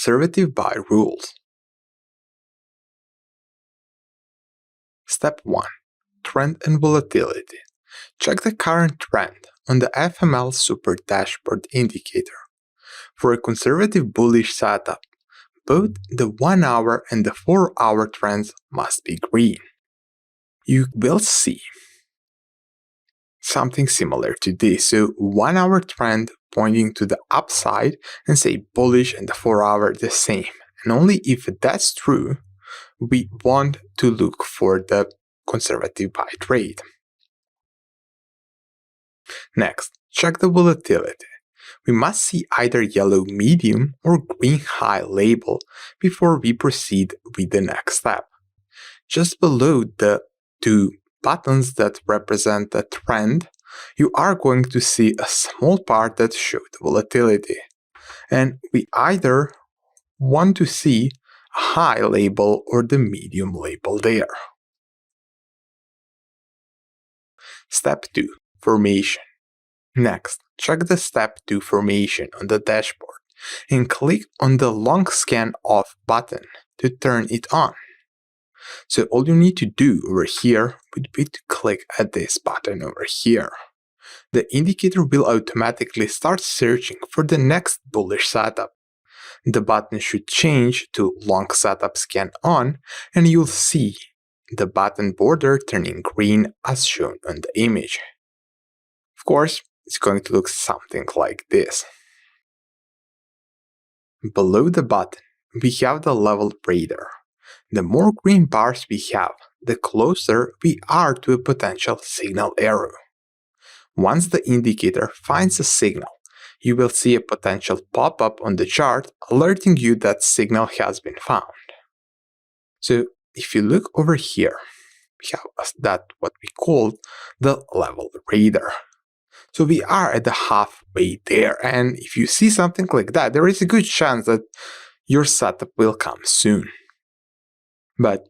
conservative buy rules. Step 1. Trend and volatility. Check the current trend on the FML Super Dashboard indicator. For a conservative bullish setup, both the 1 hour and the 4 hour trends must be green. You will see something similar to this. So 1 hour trend pointing to the upside and say bullish, and the 4 hour the same. And only if that's true, we want to look for the conservative buy trade. Next, check the volatility. We must see either yellow medium or green high label before we proceed with the next step. Just below the two buttons that represent the trend, you are going to see a small part that shows the volatility. And we either want to see a high label or the medium label there. Step 2. Formation. Next, check the Step 2 formation on the dashboard and click on the Long Scan Off button to turn it on. So all you need to do over here would be to click at this button over here. The indicator will automatically start searching for the next bullish setup. The button should change to Long Setup Scan On, and you'll see the button border turning green as shown on the image. Of course, it's going to look something like this. Below the button, we have the level radar. The more green bars we have, the closer we are to a potential signal arrow. Once the indicator finds a signal, you will see a potential pop-up on the chart alerting you that signal has been found. So if you look over here, we have that what we call the level radar. So we are at the halfway there, and if you see something like that, there is a good chance that your setup will come soon. But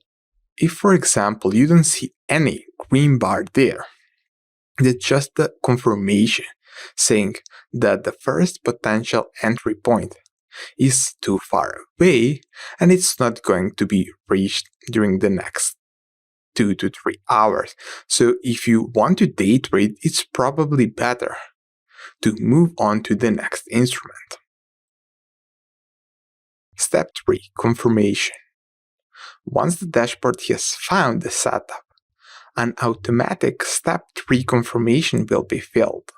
if, for example, you don't see any green bar there, it's just the confirmation saying that the first potential entry point is too far away and it's not going to be reached during the next 2 to 3 hours. So if you want to day trade, it's probably better to move on to the next instrument. Step 3. Confirmation. Once the dashboard has found the setup, an automatic Step 3 confirmation will be filled.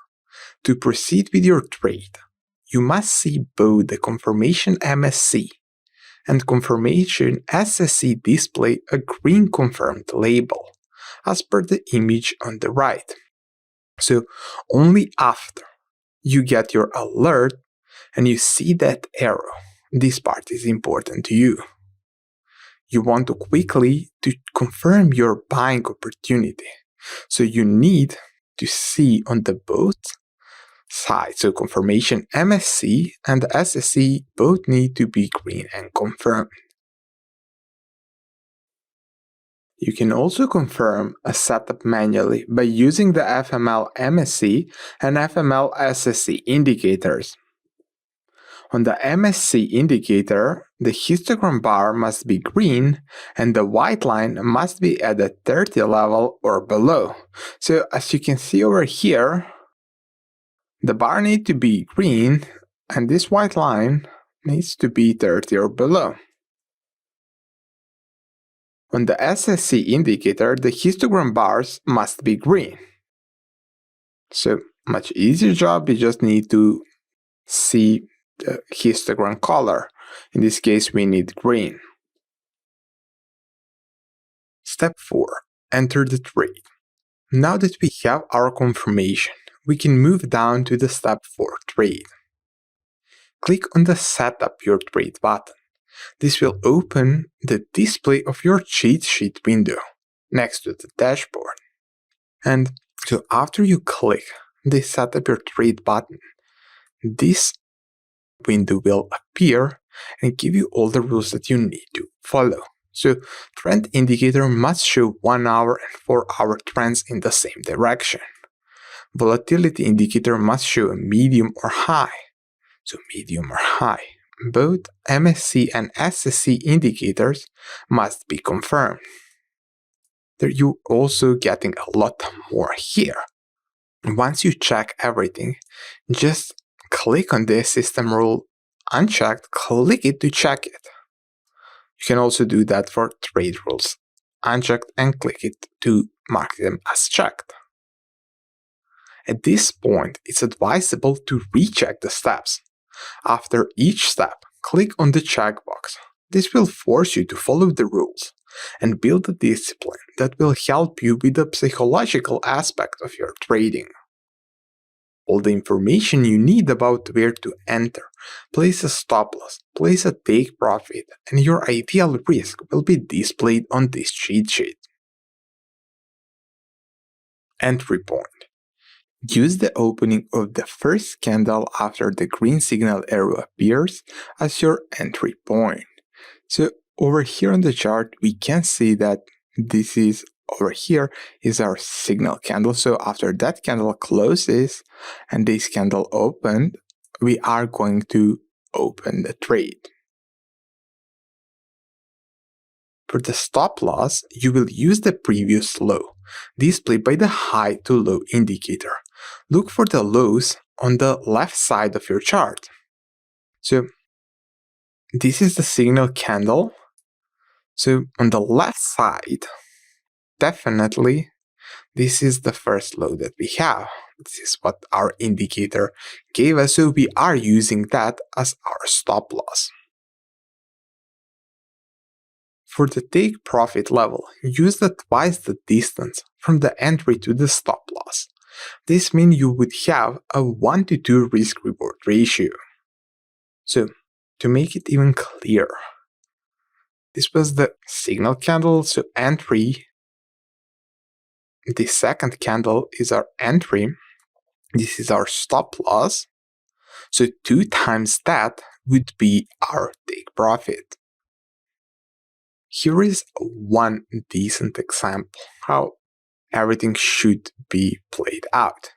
To proceed with your trade, you must see both the confirmation MSC and confirmation SSC display a green confirmed label, as per the image on the right. So only after you get your alert and you see that arrow, this part is important to you. You want to quickly to confirm your buying opportunity. So you need to see on the both sides. So confirmation MSC and SSC both need to be green and confirmed. You can also confirm a setup manually by using the FML MSC and FML SSC indicators. On the MSC indicator, the histogram bar must be green and the white line must be at the 30 level or below. So as you can see over here, the bar needs to be green and this white line needs to be 30 or below. On the SSC indicator, the histogram bars must be green. So much easier job, you just need to see the histogram color. In this case, we need green. Step 4. Enter the trade. Now that we have our confirmation, we can move down to the Step 4 trade. Click on the Setup Your Trade button. This will open the display of your cheat sheet window next to the dashboard. And so after you click the Setup Your Trade button, this window will appear and give you all the rules that you need to follow. So trend indicator must show 1 hour and 4 hour trends in the same direction. Volatility indicator must show a medium or high. So medium or high. both MACD and SSC indicators must be confirmed. You're also getting a lot more here. Once you check everything, just click on the system rule unchecked, click it to check it. You can also do that for trade rules. Unchecked and click it to mark them as checked. At this point, it's advisable to recheck the steps. After each step, click on the checkbox. This will force you to follow the rules and build a discipline that will help you with the psychological aspect of your trading. All the information you need about where to enter, place a stop loss, place a take profit, and your ideal risk will be displayed on this cheat sheet. Entry point. Use the opening of the first candle after the green signal arrow appears as your entry point. So over here on the chart, we can see that this is over here is our signal candle. So after that candle closes and this candle opened, we are going to open the trade. For the stop loss, you will use the previous low, displayed by the high to low indicator. Look for the lows on the left side of your chart. So this is the signal candle. So on the left side, definitely this is the first low that we have. This is what our indicator gave us, so we are using that as our stop loss. For the take profit level, use twice the distance from the entry to the stop loss. This means you would have a 1 to 2 risk-reward ratio. So, to make it even clearer, this was the signal candle, so entry. The second candle is our entry. This is our stop loss. So 2 times that would be our take profit. Here is one decent example how everything should be played out.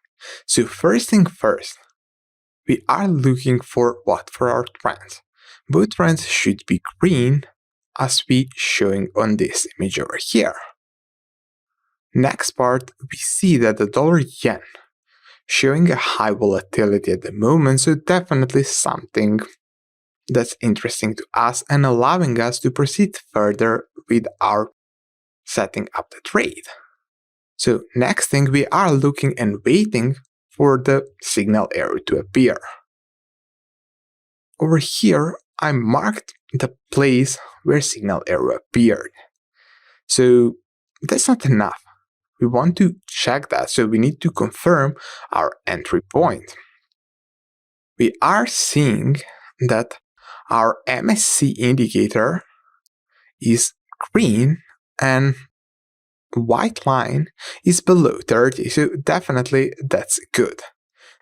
So first thing first, we are looking for what? For our trends. Both trends should be green as we showing on this image over here. Next part, we see that the dollar yen showing a high volatility at the moment, so definitely something that's interesting to us and allowing us to proceed further with our setting up the trade. So next thing, we are looking and waiting for the signal arrow to appear. Over here, I marked the place where signal arrow appeared. So that's not enough. We want to check that, so we need to confirm our entry point. We are seeing that our MACD indicator is green and white line is below 30, so definitely that's good.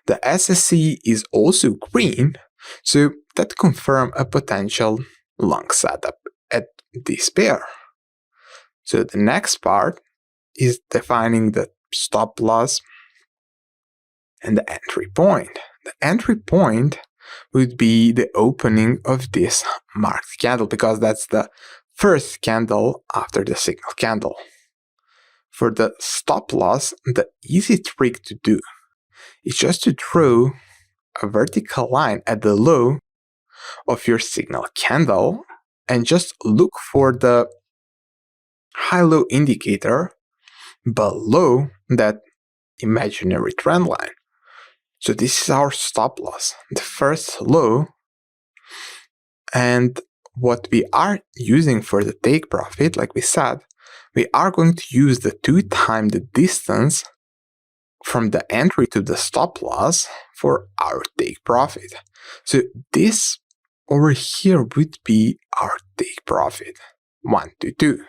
The SSC is also green, so that confirms a potential long setup at this pair. So the next part is defining the stop loss and the entry point. The entry point would be the opening of this marked candle because that's the first candle after the signal candle. For the stop loss, the easy trick to do is just to draw a vertical line at the low of your signal candle and just look for the high-low indicator below that imaginary trend line. So this is our stop loss, the first low, and what we are using for the take profit, like we said, we are going to use the 2 times the distance from the entry to the stop loss for our take profit. So this over here would be our take profit, 1 to 2.